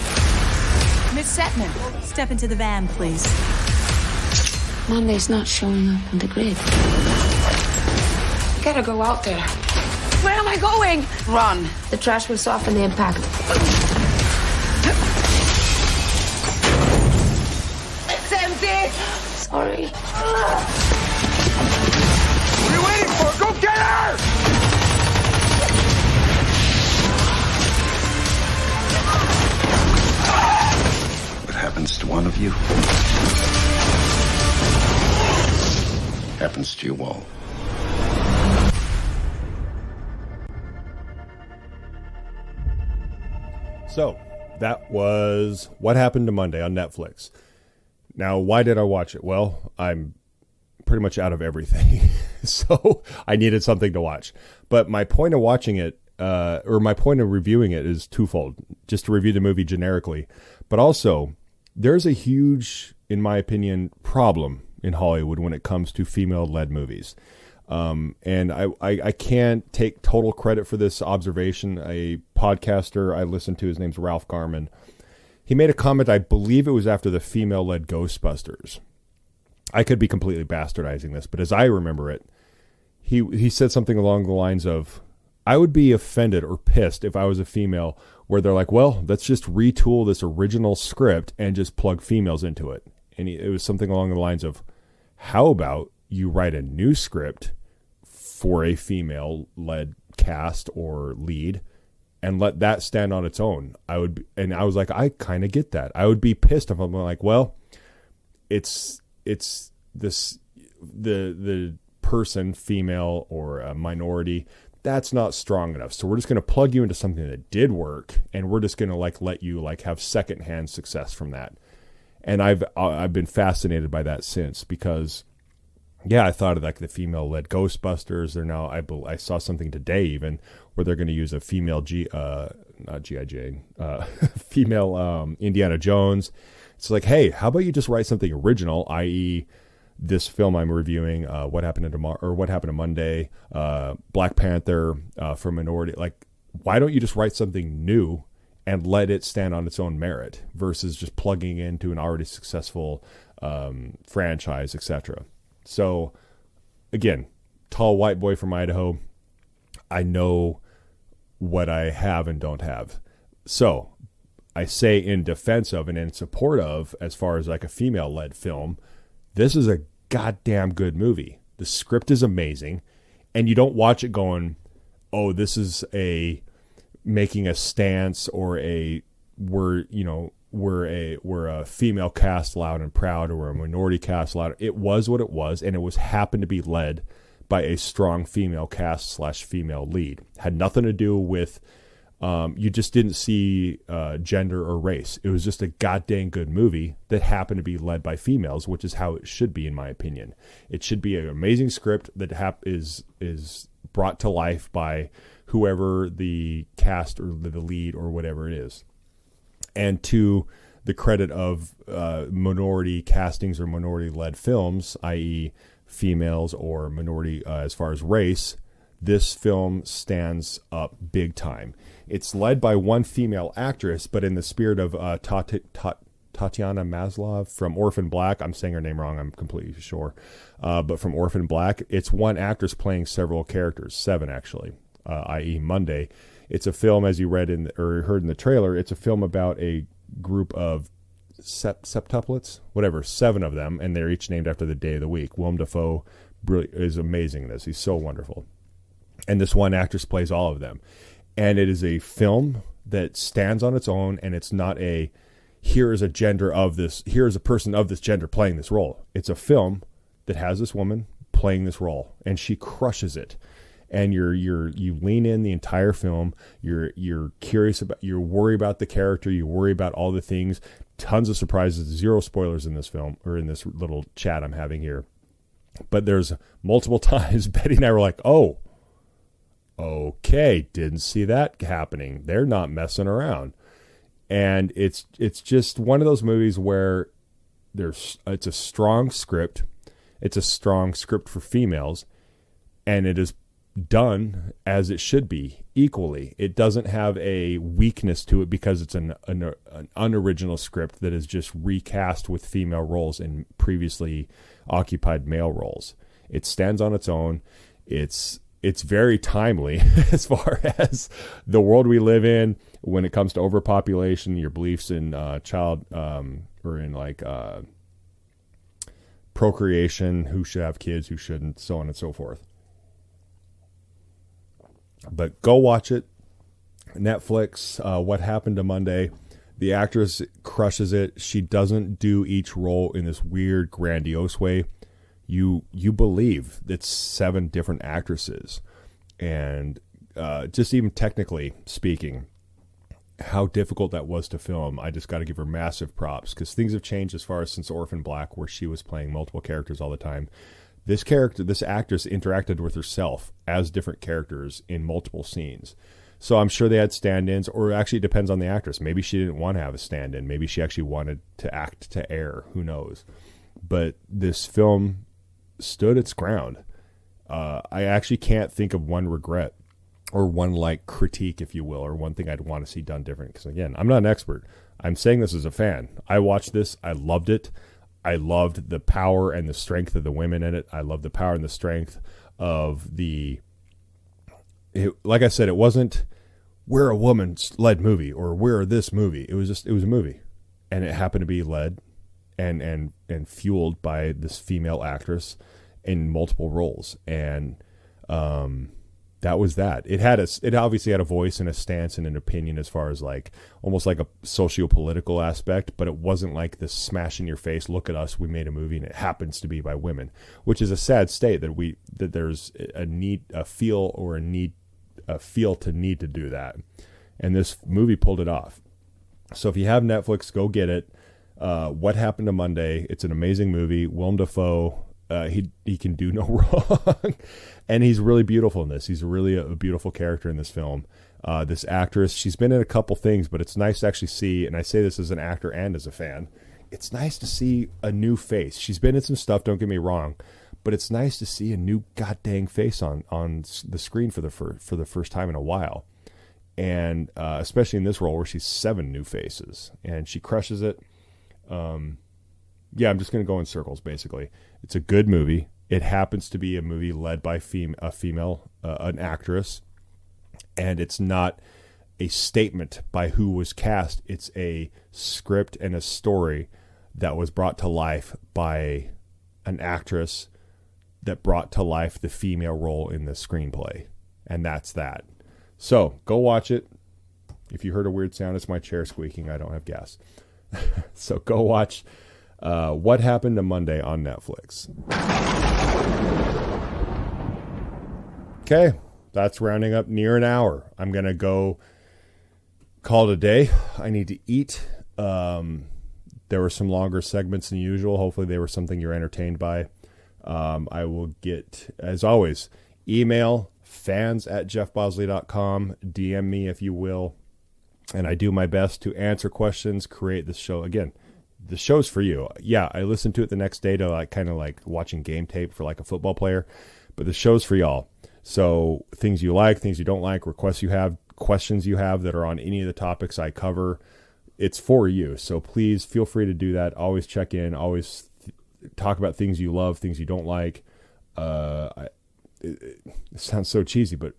Miss Setman, step into the van, please. Monday's not showing up on the grid. Gotta go out there. Where am I going? Run. The trash will soften the impact. It's empty. Sorry. What are you waiting for? Go get her! What happens to one of you happens to you all. So that was What Happened to Monday on Netflix. Now, why did I watch it? Well, I'm pretty much out of everything, so I needed something to watch. But my point of watching it, or my point of reviewing it, is twofold. Just to review the movie generically, but also there's a huge, in my opinion, problem in Hollywood when it comes to female-led movies. And I can't take total credit for this observation. A podcaster I listened to, his name's Ralph Garman, he made a comment, I believe it was after the female-led Ghostbusters. I could be completely bastardizing this, but as I remember it, he said something along the lines of, I would be offended or pissed if I was a female where they're like, well, let's just retool this original script and just plug females into it. And it was something along the lines of, how about you write a new script for a female-led cast or lead and let that stand on its own? I was like, I kind of get that. I would be pissed if I'm like, well, it's this, the person, female or a minority, that's not strong enough. So we're just going to plug you into something that did work, and we're just going to let you have secondhand success from that. And I've been fascinated by that since, because yeah, I thought of the female-led Ghostbusters. They're now, I saw something today even where they're going to use a female not G.I. Jane, female Indiana Jones. It's like, hey, how about you just write something original, i.e., this film I'm reviewing, What Happened to Monday, Black Panther, for Minority. Why don't you just write something new and let it stand on its own merit versus just plugging into an already successful franchise, etc. So, again, tall white boy from Idaho. I know what I have and don't have. So, I say in defense of and in support of, as far as a female-led film, this is a goddamn good movie. The script is amazing, and you don't watch it going, oh, this is making a stance or we're a female cast loud and proud, or we're a minority cast loud. It was what it was, and it happened to be led by a strong female cast / female lead. Had nothing to do with you just didn't see gender or race. It was just a goddamn good movie that happened to be led by females, which is how it should be, in my opinion. It should be an amazing script that is brought to life by whoever the cast or the lead or whatever it is. And to the credit of minority castings or minority-led films, i.e. females or minority as far as race, this film stands up big time. It's led by one female actress, but in the spirit of Tatiana Maslov from Orphan Black. I'm saying her name wrong, I'm completely sure. But from Orphan Black, it's one actress playing several characters, 7 actually, i.e. Monday. It's a film, as you read or heard in the trailer, it's a film about a group of septuplets, 7 of them, and they're each named after the day of the week. Willem Dafoe is amazing in this. He's so wonderful. And this one actress plays all of them. And it is a film that stands on its own, and it's not here is a person of this gender playing this role. It's a film that has this woman playing this role, and she crushes it. And you lean in the entire film. You're curious about, you worry about the character, you worry about all the things. Tons of surprises, 0 spoilers in this film, or in this little chat I'm having here. But there's multiple times Betty and I were like, oh, okay, didn't see that happening. They're not messing around. And it's just one of those movies where it's a strong script. It's a strong script for females, and it is done as it should be equally. It doesn't have a weakness to it because it's an unoriginal script that is just recast with female roles in previously occupied male roles. It stands on its own. It's very timely as far as the world we live in when it comes to overpopulation, your beliefs in child or in procreation, who should have kids, who shouldn't, so on and so forth. But go watch it. Netflix, What Happened to Monday. The actress crushes it. She doesn't do each role in this weird, grandiose way. You believe it's 7 different actresses. And just even technically speaking, how difficult that was to film, I just got to give her massive props, because things have changed as far as since Orphan Black, where she was playing multiple characters all the time. This actress interacted with herself as different characters in multiple scenes. So I'm sure they had stand-ins, or actually it depends on the actress. Maybe she didn't want to have a stand-in. Maybe she actually wanted to act to air. Who knows? But this film stood its ground. I actually can't think of one regret or one like critique, if you will, or one thing I'd want to see done different. Because again, I'm not an expert. I'm saying this as a fan. I watched this. I loved it. I loved the power and the strength of the women in it. I loved the power and the strength of like I said, it wasn't we're a woman-led movie or we're this movie. It was a movie, and it happened to be led and fueled by this female actress in multiple roles. And that was that. It obviously had a voice and a stance and an opinion as far as like almost like a socio-political aspect, but it wasn't like this smash in your face, look at us, we made a movie and it happens to be by women, which is a sad state that there's a feel to need to do that. And this movie pulled it off. So if you have Netflix, go get it. What Happened to Monday? It's an amazing movie. Willem Dafoe, he can do no wrong. And he's really beautiful in this. He's really a beautiful character in this film. This actress, she's been in a couple things, but it's nice to actually see, and I say this as an actor and as a fan, it's nice to see a new face. She's been in some stuff, don't get me wrong, but it's nice to see a new goddamn face on the screen for the first time in a while. And especially in this role where she's 7 new faces, and she crushes it. I'm just going to go in circles, basically. It's a good movie. It happens to be a movie led by a female, an actress, and it's not a statement by who was cast. It's a script and a story that was brought to life by an actress that brought to life the female role in the screenplay, and that's that. So go watch it. If you heard a weird sound, it's my chair squeaking. I don't have gas. So go watch What Happened to Monday on Netflix. Okay, that's rounding up near an hour. I'm going to go call it a day. I need to eat. There were some longer segments than usual. Hopefully they were something you're entertained by. I will get, as always, email fans@jeffbosley.com. DM me if you will. And I do my best to answer questions, create this show. Again, the show's for you. Yeah, I listen to it the next day to kind of like watching game tape for like a football player. But the show's for y'all. So things you like, things you don't like, requests you have, questions you have that are on any of the topics I cover, it's for you. So please feel free to do that. Always check in. Always talk about things you love, things you don't like. It sounds so cheesy, but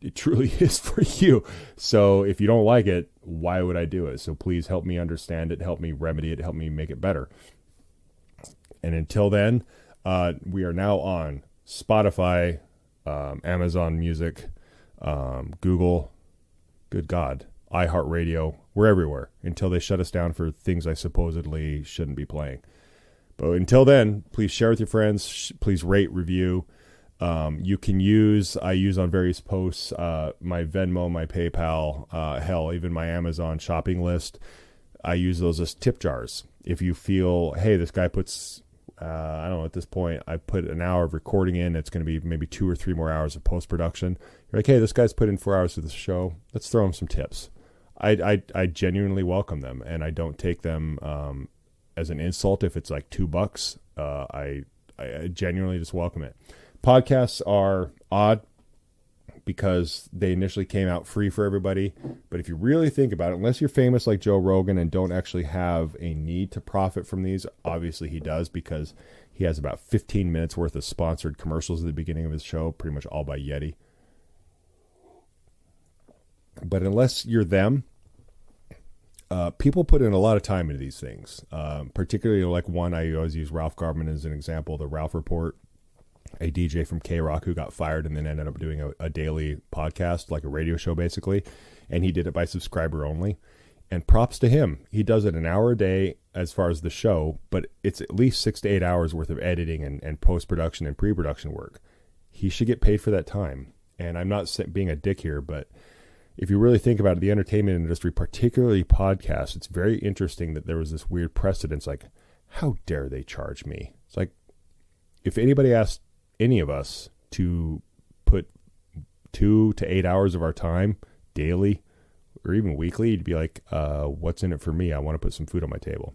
it truly is for you. So if you don't like it, why would I do it? So please help me understand it, help me remedy it, help me make it better. And until then, we are now on Spotify, Amazon Music, Google, good God, iHeartRadio. We're everywhere until they shut us down for things I supposedly shouldn't be playing. But until then, please share with your friends. Please rate, review. I use on various posts, my Venmo, my PayPal, hell, even my Amazon shopping list. I use those as tip jars. If you feel, hey, this guy puts, I don't know, at this point, I put an hour of recording in. It's going to be maybe 2 or 3 more hours of post-production. You're like, hey, this guy's put in 4 hours of the show. Let's throw him some tips. I genuinely welcome them, and I don't take them as an insult if it's like $2. I genuinely just welcome it. Podcasts are odd because they initially came out free for everybody. But if you really think about it, unless you're famous like Joe Rogan and don't actually have a need to profit from these, obviously he does because he has about 15 minutes worth of sponsored commercials at the beginning of his show, pretty much all by Yeti. But unless you're them, people put in a lot of time into these things, particularly like one I always use Ralph Garman as an example, the Ralph Report. A DJ from K-Rock who got fired and then ended up doing a daily podcast, like a radio show basically, and he did it by subscriber only. And props to him. He does it an hour a day as far as the show, but it's at least 6 to 8 hours worth of editing and post-production and pre-production work. He should get paid for that time. And I'm not being a dick here, but if you really think about it, the entertainment industry, particularly podcasts, it's very interesting that there was this weird precedence. Like, how dare they charge me? It's like, if anybody asked any of us to put 2 to 8 hours of our time daily or even weekly, you'd be like, what's in it for me? I want to put some food on my table.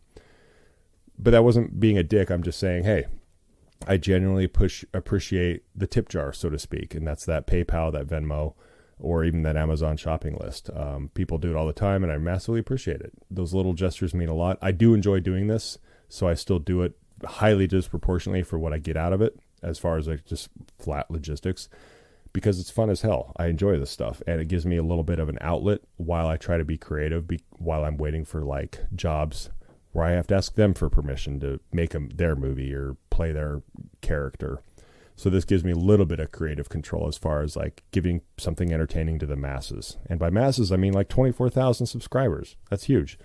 But that wasn't being a dick. I'm just saying, hey, I genuinely appreciate the tip jar, so to speak. And that's that PayPal, that Venmo, or even that Amazon shopping list. People do it all the time, and I massively appreciate it. Those little gestures mean a lot. I do enjoy doing this, so I still do it highly disproportionately for what I get out of it, as far as like just flat logistics, because it's fun as hell. I enjoy this stuff, and it gives me a little bit of an outlet while I try to be creative, while I'm waiting for like jobs where I have to ask them for permission to make their movie or play their character. So this gives me a little bit of creative control as far as like giving something entertaining to the masses. And by masses, I mean like 24,000 subscribers. That's huge.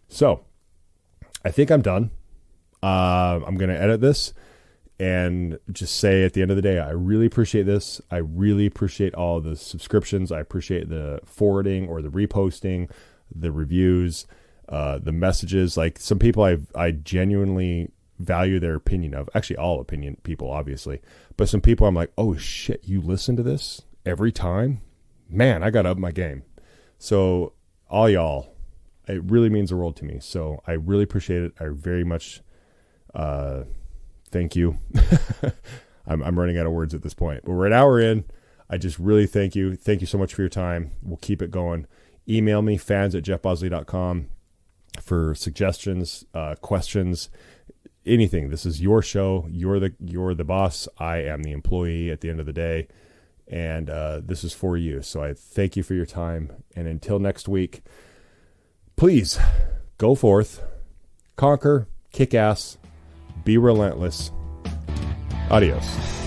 So I think I'm done. I'm going to edit this and just say at the end of the day, I really appreciate this. I really appreciate all the subscriptions. I appreciate the forwarding or the reposting, the reviews, the messages. Like some people I genuinely value their opinion of, actually all opinion people, obviously, but some people I'm like, oh shit, you listen to this every time? Man, I got to up my game. So all y'all, it really means the world to me. So I really appreciate it. I very much thank you. I'm running out of words at this point, but we're an hour in. I just really thank you. Thank you so much for your time. We'll keep it going. Email me, fans@jeffbosley.com, for suggestions, questions, anything. This is your show. You're the boss. I am the employee at the end of the day, and this is for you. So I thank you for your time. And until next week, please go forth, conquer, kick ass, be relentless. Adios.